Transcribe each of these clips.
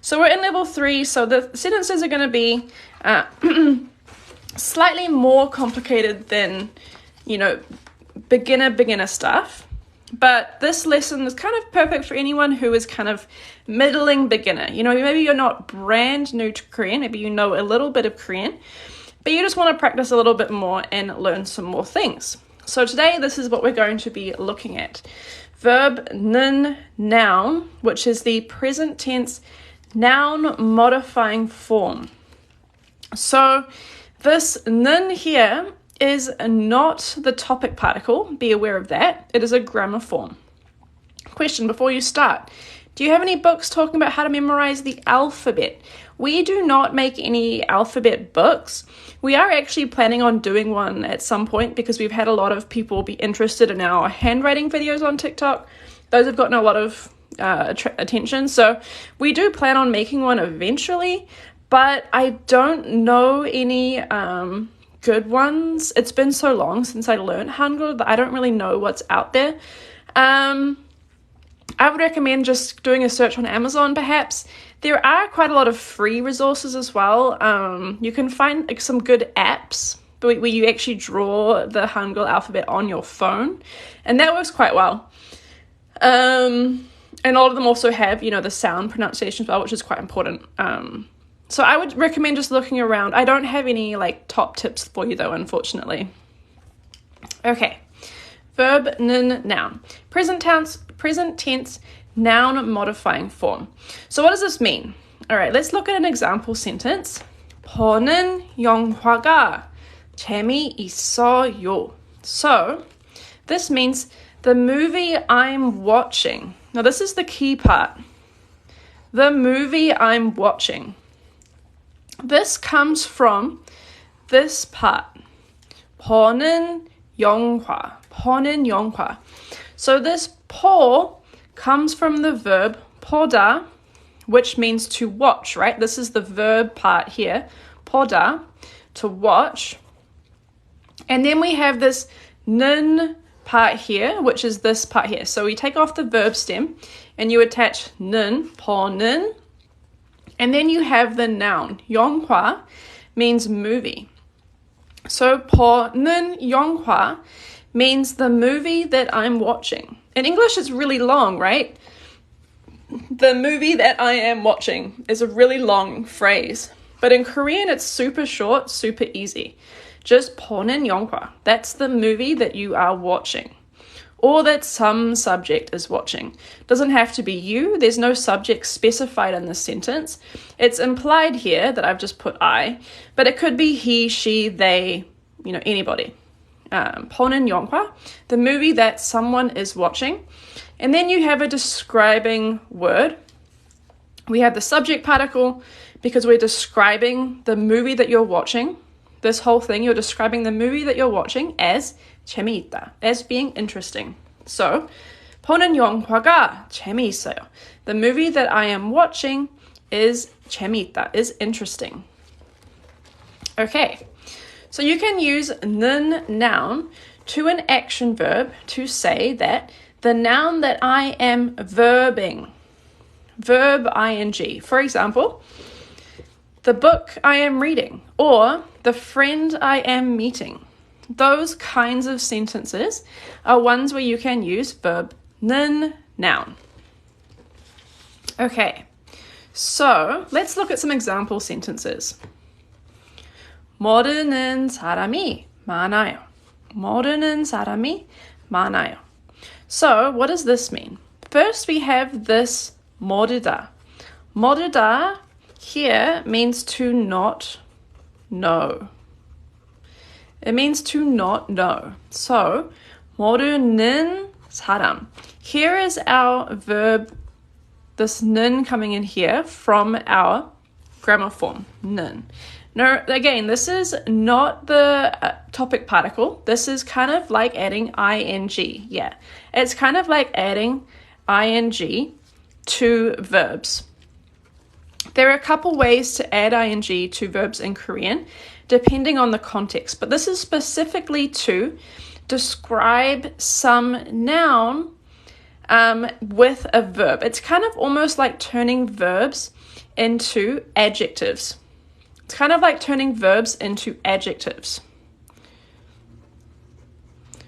So we're in level 3, so the sentences are going to be slightly more complicated than, beginner stuff. But this lesson is kind of perfect for anyone who is kind of middling beginner. Maybe you're not brand new to Korean, maybe you know a little bit of Korean, but you just want to practice a little bit more and learn some more things. So today, this is what we're going to be looking at. Verb 는 noun, which is the present tense noun modifying form. So this 는 here is not the topic particle. Be aware of that. It is a grammar form. Question before you start. Do you have any books talking about how to memorize the alphabet? We do not make any alphabet books. We are actually planning on doing one at some point because we've had a lot of people be interested in our handwriting videos on TikTok. Those have gotten a lot of attention. So we do plan on making one eventually, but I don't know any good ones. It's been so long since I learned Hangul that I don't really know what's out there. I would recommend just doing a search on Amazon perhaps. There are quite a lot of free resources as well. You can find some good apps where you actually draw the Hangul alphabet on your phone, and that works quite well. And a lot of them also have, the sound pronunciation as well, which is quite important. So I would recommend just looking around. I don't have any top tips for you though, unfortunately. Okay. Verb 는 noun. Present tense noun modifying form. So what does this mean? All right, let's look at an example sentence. 보는 영화가 재미있어요. So this means the movie I'm watching. Now this is the key part. The movie I'm watching. This comes from this part. 보는 영화. 보는 영화. So this 보 comes from the verb 보다, which means to watch, right? This is the verb part here. 보다, to watch. And then we have this 는 part here, which is this part here. So we take off the verb stem and you attach 는, 보는, and then you have the noun. 영화 means movie. So 보는 영화 means the movie that I'm watching. In English, it's really long, right? The movie that I am watching is a really long phrase. But in Korean, it's super short, super easy. Just 보는 영화. That's the movie that you are watching. Or that some subject is watching. Doesn't have to be you. There's no subject specified in this sentence. It's implied here that I've just put I, but it could be he, she, they, anybody. 보는 영화, the movie that someone is watching. And then you have a describing word. We have the subject particle because we're describing the movie that you're watching. This whole thing, you're describing the movie that you're watching as 재미있다, as being interesting. So, 보는 영화가 재미있어요. The movie that I am watching is 재미있다, is interesting. Okay, so you can use 는 noun to an action verb to say that the noun that I am verbing, verb ing. For example, the book I am reading, or the friend I am meeting. Those kinds of sentences are ones where you can use verb 는 noun. Okay, so let's look at some example sentences. 모르는 사람이 많아요. 모르는 사람이 많아요. So what does this mean? First we have this 모르다. 모르다 here means to not know. It means to not know. So, 모르는 사람. Here is our verb, this 는 coming in here from our grammar form, 는. Now, again, this is not the topic particle. This is kind of like adding ing. Yeah, it's kind of like adding ing to verbs. There are a couple ways to add ing to verbs in Korean, depending on the context. But this is specifically to describe some noun with a verb. It's kind of almost like turning verbs into adjectives. It's kind of like turning verbs into adjectives.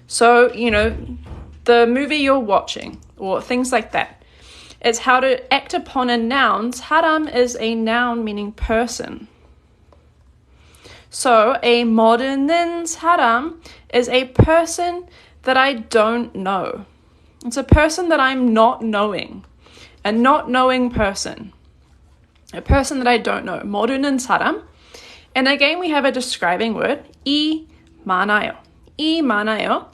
So, the movie you're watching, or things like that. It's how to act upon a noun. 사람 is a noun meaning person. So, a 모르는 사람 is a person that I don't know. It's a person that I'm not knowing. A not knowing person. A person that I don't know. 모르는 사람. And again, we have a describing word. 이 많아요. 이 많아요.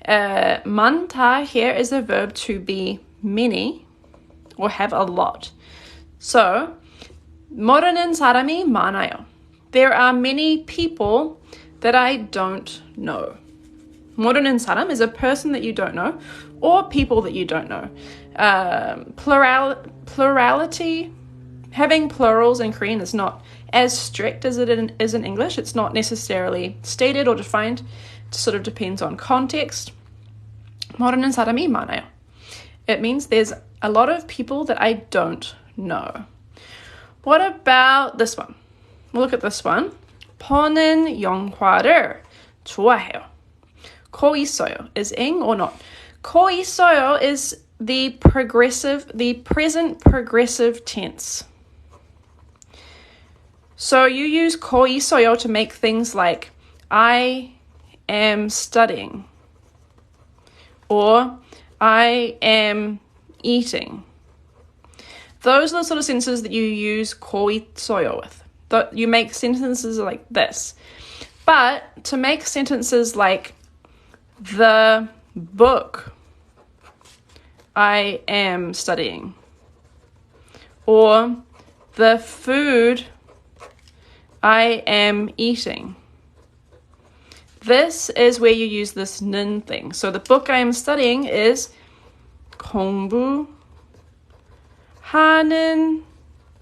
많다 here is a verb to be many or have a lot. So, 모르는 사람이 많아요. There are many people that I don't know. 모르는 사람 is a person that you don't know or people that you don't know. Plurality, having plurals in Korean is not as strict as it is in English. It's not necessarily stated or defined. It sort of depends on context. 모르는 사람이 많아요. It means there's a lot of people that I don't know. What about this one? We'll look at this one. 보는 영화를 좋아해요. 거 있어요 is ing or not. 거 있어요 is the present progressive tense. So you use 거 있어요 to make things like I am studying or I am eating. Those are the sort of sentences that you use 거 있어요 with. You make sentences like this. But to make sentences like the book I am studying or the food I am eating. This is where you use this 는 thing. So the book I am studying is 공부하는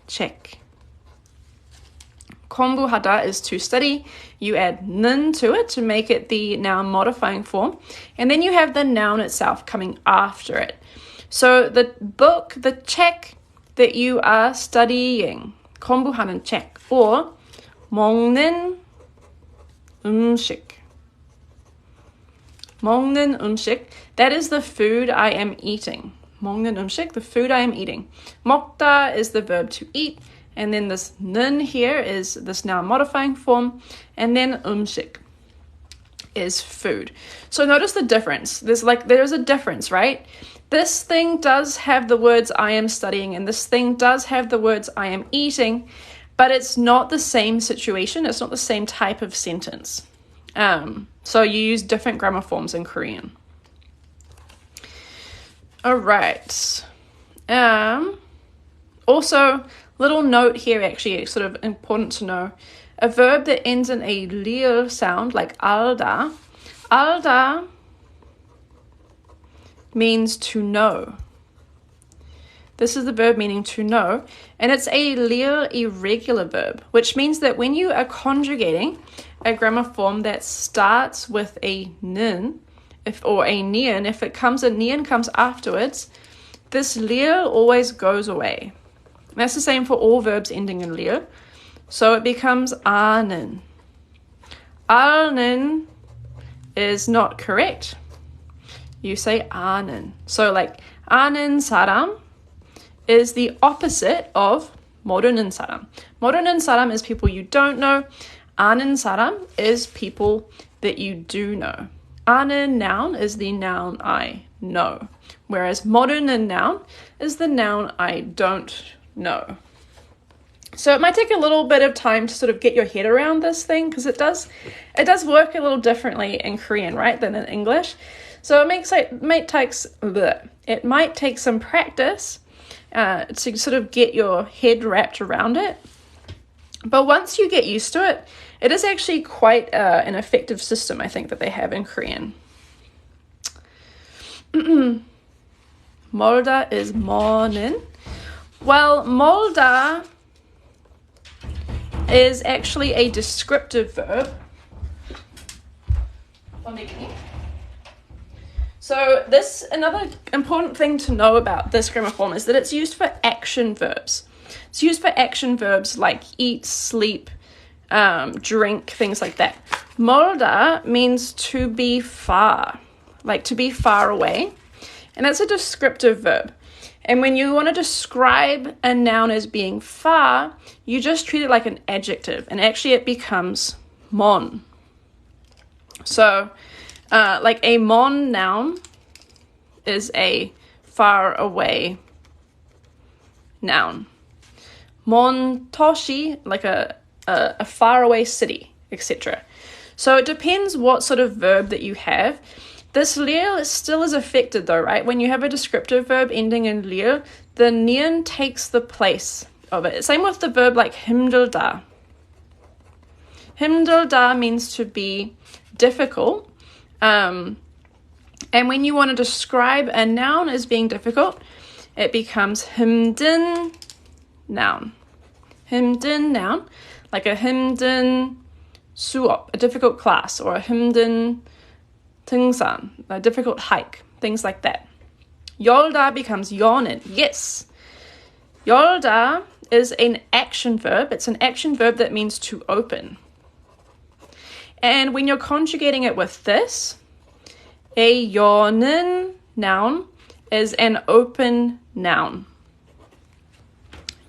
책. 공부하다 is to study. You add 는 to it to make it the noun modifying form. And then you have the noun itself coming after it. So the book, the 책 that you are studying, 공부하는 책, or 먹는 음식. 먹는 음식, that is the food I am eating. 먹는 음식, the food I am eating. 먹다 is the verb to eat. And then this 는 here is this noun modifying form. And then 음식 is food. So notice the difference. There's a difference, right? This thing does have the words I am studying, and this thing does have the words I am eating, but it's not the same situation. It's not the same type of sentence. So you use different grammar forms in Korean. All right. Also, little note here, actually, sort of important to know. A verb that ends in a liel sound, like 알다. 알다 means to know. This is the verb meaning to know, and it's a liel irregular verb, which means that when you are conjugating a grammar form that starts with a 는, or a nian, if a nian comes afterwards, this liel always goes away. And that's the same for all verbs ending in liel. So it becomes 아는. 아는 is not correct. You say 아는. So like 아는 사람 is the opposite of 모르는 사람. 모르는 사람 is people you don't know. 아는 사람 is people that you do know. 아는 noun is the noun I know. Whereas 모르는 noun is the noun I don't know. So it might take a little bit of time to sort of get your head around this thing, because it does work a little differently in Korean, right, than in English. So it might take some practice to sort of get your head wrapped around it. But once you get used to it, it is actually quite an effective system, I think, that they have in Korean. 멀다 is 머는. Well, 멀다 is actually a descriptive verb. So another important thing to know about this grammar form is that it's used for action verbs. It's used for action verbs like eat, sleep, drink, things like that. 멀다 means to be far, like to be far away. And that's a descriptive verb. And when you want to describe a noun as being far, you just treat it like an adjective. And actually it becomes mon. So, like a mon noun is a far away noun. Mon toshi, like a far away city, etc. So it depends what sort of verb that you have. This lir still is affected though, right? When you have a descriptive verb ending in lir, the nian takes the place of it. Same with the verb like 힘들다. 힘들다 means to be difficult. And when you want to describe a noun as being difficult, it becomes 힘든 noun. 힘든 noun, like a 힘든 수업, a difficult class, or a 힘든 등산, a difficult hike, things like that. 열다 becomes 여는, yes. 열다 is an action verb. It's an action verb that means to open. And when you're conjugating it with this, a 여는 noun is an open noun.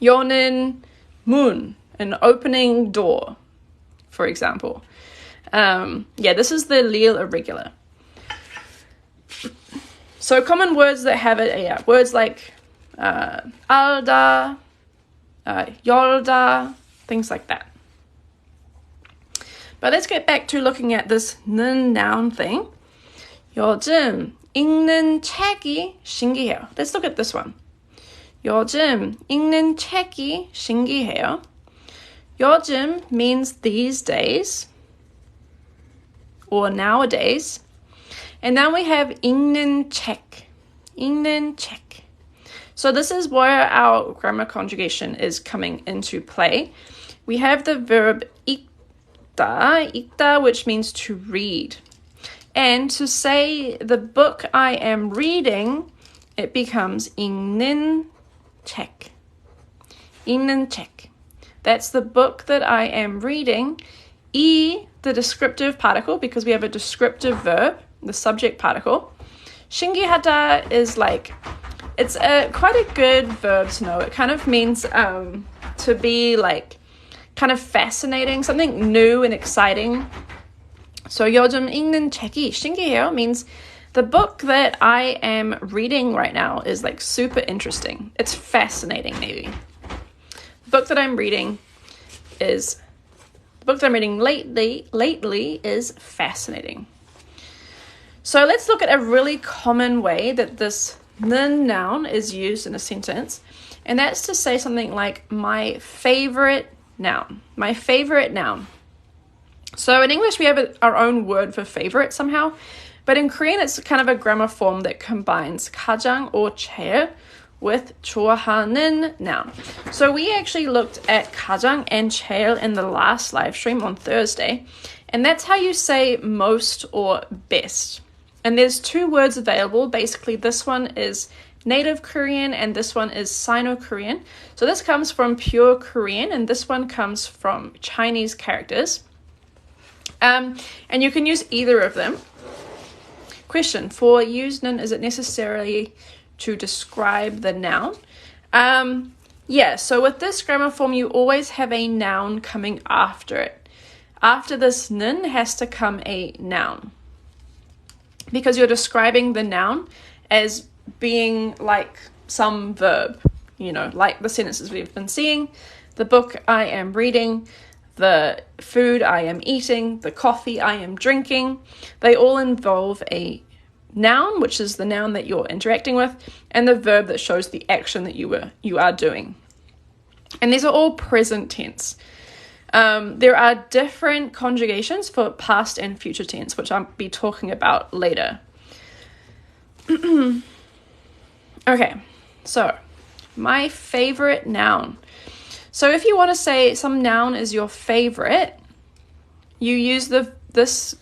여는 문, an opening door, for example. This is the lir irregular. So common words that have it are words like 알다, 열다, things like that. But let's get back to looking at this 는 noun thing. 요즘 읽는 책이 신기해요. Let's look at this one. 요즘 읽는 책이 신기해요. 요즘 means these days or nowadays. And now we have 읽는 책. 읽는 책. So this is where our grammar conjugation is coming into play. We have the verb 읽다, which means to read. And to say the book I am reading, it becomes 읽는 책. 읽는 책. That's the book that I am reading. 이, the descriptive particle, because we have a descriptive verb, the subject particle. 신기하다 is like, it's quite a good verb to know. It kind of means to be like kind of fascinating, something new and exciting. So 요즘 읽는 책이 신기해요 means the book that I am reading right now is like super interesting. It's fascinating, maybe. The book that I'm reading lately is fascinating. So let's look at a really common way that this 는 noun is used in a sentence. And that's to say something like my favorite noun. My favorite noun. So in English, we have our own word for favorite somehow. But in Korean, it's kind of a grammar form that combines 가장 or 제일 with 좋아하는 noun. So we actually looked at 가장 and 제일 in the last live stream on Thursday. And that's how you say most or best. And there's two words available. Basically, this one is native Korean and this one is Sino-Korean. So this comes from pure Korean and this one comes from Chinese characters. And you can use either of them. Question, for us는, is it necessarily to describe the noun? So with this grammar form, you always have a noun coming after it. After this 는 has to come a noun. Because you're describing the noun as being like some verb, like the sentences we've been seeing, the book I am reading, the food I am eating, the coffee I am drinking. They all involve a noun, which is the noun that you're interacting with, and the verb that shows the action that you are doing. And these are all present tense. There are different conjugations for past and future tense, which I'll be talking about later. Okay, so my favorite noun. So if you want to say some noun is your favorite, you use this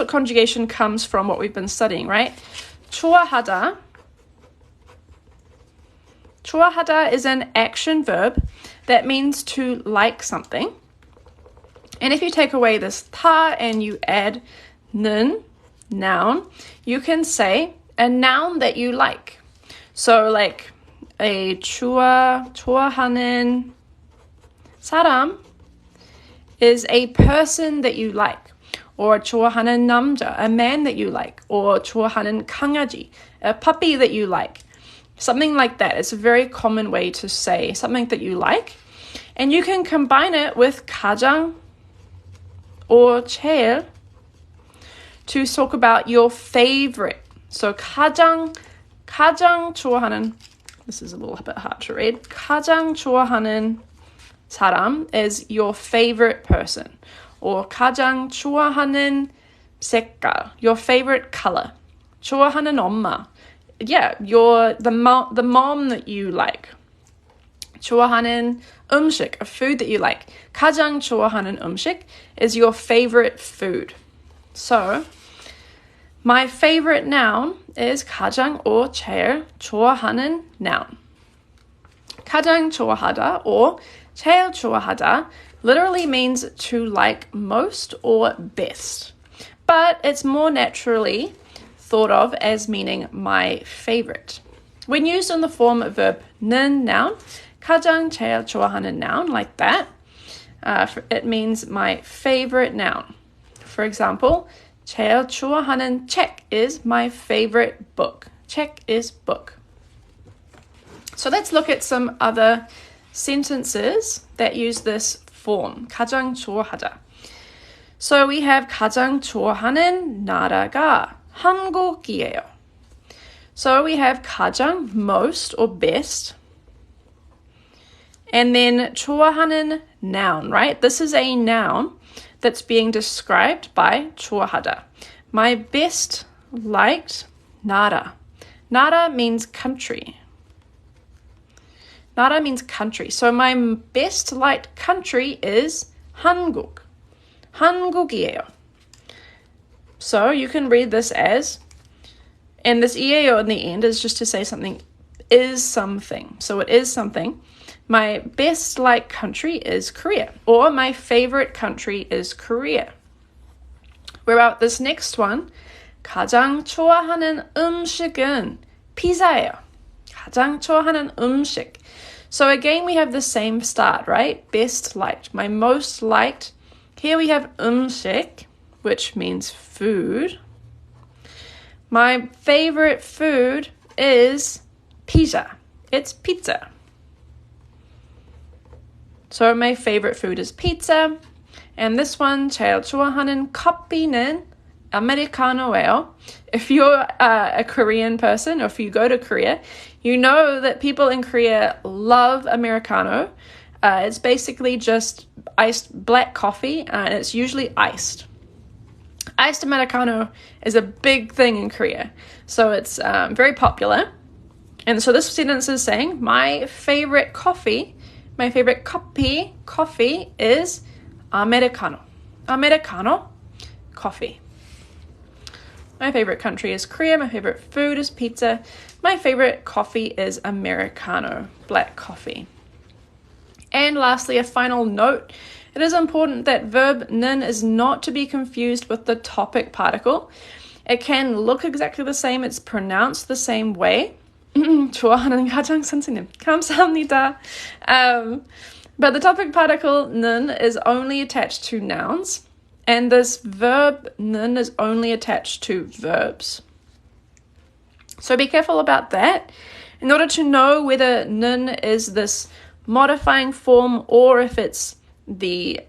conjugation comes from what we've been studying, right? 좋아하다. 좋아하다 is an action verb that means to like something. And if you take away this 다 and you add 는, noun, you can say a noun that you like. So like a 좋아하는 사람 is a person that you like. Or 좋아하는 남자, a man that you like. Or 좋아하는 강아지, a puppy that you like. Something like that. It's a very common way to say something that you like. And you can combine it with 가장 or 제일 to talk about your favorite. So 가장 좋아하는, this is a little bit hard to read. 가장 좋아하는 사람 is your favorite person. Or 가장 좋아하는 색깔, your favorite color. 좋아하는 엄마, yeah, the mom that you like. 좋아하는 음식, a food that you like. 가장 좋아하는 음식 is your favorite food. So, my favorite noun is 가장 or 제일 좋아하는 noun. 가장 좋아하다 or 제일 좋아하다 literally means to like most or best, but it's more naturally thought of as meaning my favorite. When used in the form of verb 는 noun, 가장 제일 좋아하는 noun, like that, it means my favorite noun. For example, 제일 좋아하는 책 is my favorite book. 책 is book. So let's look at some other sentences that use this form, 가장 좋아하다. So we have 가장 좋아하는 나라가 한국이에요. So we have 가장, most or best. And then 좋아하는 noun, right? This is a noun that's being described by 좋아하다. My best liked 나라. 나라 means country. 나라 means country. So my best liked country is 한국. 한국이에요. So you can read this as, and this 이에요 in the end is just to say something is something. So it is something. My best liked country is Korea. Or my favorite country is Korea. What about this next one? 가장 좋아하는 음식은 피자예요. 가장 좋아하는 음식. So again, we have the same start, right? Best liked. My most liked. Here we have 음식, which means food. My favorite food is pizza. It's pizza. So my favorite food is pizza. And this one, 제일 좋아하는 커피는 아메리카노예요. If you're a Korean person, or if you go to Korea, you know that people in Korea love Americano. It's basically just iced black coffee, and it's usually iced. Iced Americano is a big thing in Korea, so it's very popular. And so this sentence is saying, my favorite coffee is Americano. Americano coffee. My favorite country is Korea. My favorite food is pizza. My favorite coffee is Americano, black coffee. And lastly, a final note. It is important that verb 는 is not to be confused with the topic particle. It can look exactly the same. It's pronounced the same way. 좋아하는 가장 선생님. 감사합니다. But the topic particle 는 is only attached to nouns. And this verb 는 is only attached to verbs. So be careful about that. In order to know whether 는 is this modifying form or if it's the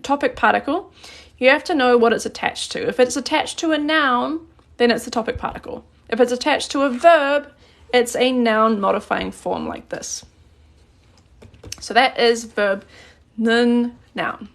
topic particle, you have to know what it's attached to. If it's attached to a noun, then it's the topic particle. If it's attached to a verb, it's a noun modifying form like this. So that is verb 는 noun.